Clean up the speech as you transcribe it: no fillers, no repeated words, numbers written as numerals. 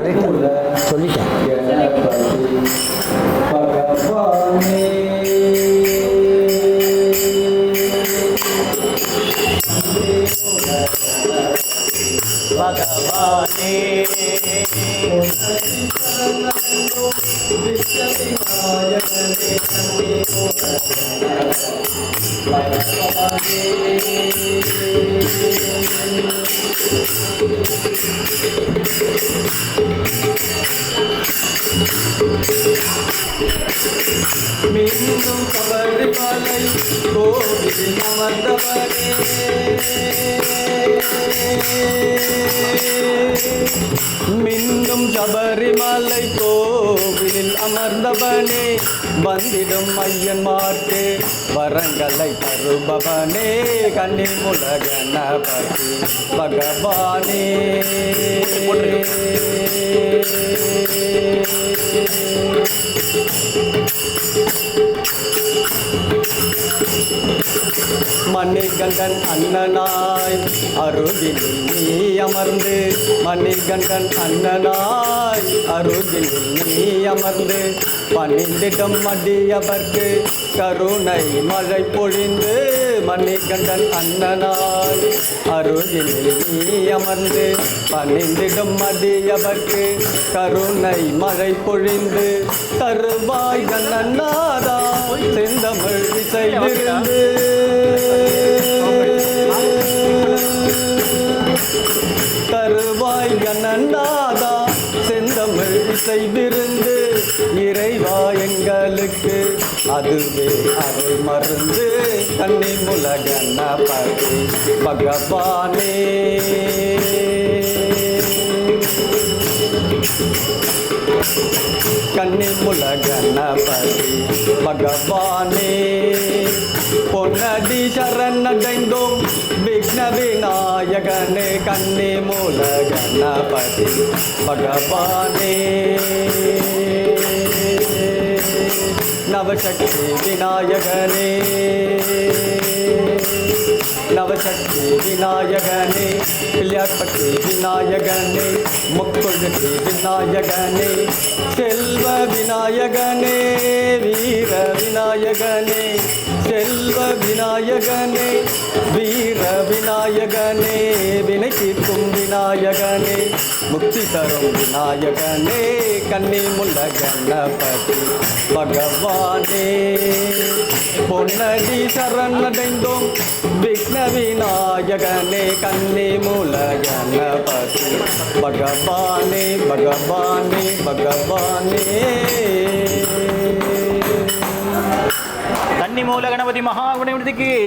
சொல்லிட்டேன். பகவானே மீண்டும் சபரிமலை கோவில் அமர்ந்தவரே மீண்டும் சபரிமலை கோவிலில் அமர்ந்தவனே வந்திடும் ஐயன்மார்க்கு வரங்களை தருபவனே கன்னிமுல கணபதி பகவானே மணிகண்டன் அண்ணனாய் அருகில் நீ அமர்ந்து மணிகண்டன் அண்ணனாய் அருகில் நீ அமர்ந்து பணிந்திடம் அடியவர்க்கு கருணை மழை பொழிந்து மணிகண்டன் அண்ணனாய் அருகில் நீ அமர்ந்து பணிந்திடம் அடியவர்க்கு கருணை மழை பொழிந்து தருவாய் கண்ணநாதா செந்தமிழ் இசையிலிருந்து தருவாய் கண்ணநாதா செந்தமிழ் இசை விருந்து இறைவா எங்களுக்கு அதுவே அருள் மருந்து கன்னிமுல கணபதி பகவானே கன்னிமுல கணபதி பகவானே பொன்னடி சரணடைந்தோம் விக்ன விநாயகனே கன்னிமுல கணபதி பகவானே நவசக்தி விநாயகனே நவசக்தி விநாயகனே பிள்ளையார்பட்டி விநாயகனே முக்குழுதி விநாயகனே செல்வ விநாயகனே வீர விநாயகனே செல்வ விநாயகனே வீர விநாயகனே வினை தீர்க்கும் விநாயகனே முக்தி தரும் விநாயகனே கன்னிமுல கணபதி பகவானே பொன்னடி சரணடைந்தோம் விக்ன விநாயகனே கன்னிமுல கணபதி பகவானே பகவானே பகவானே கன்னிமூல கணபதி மகாகணபதிக்கு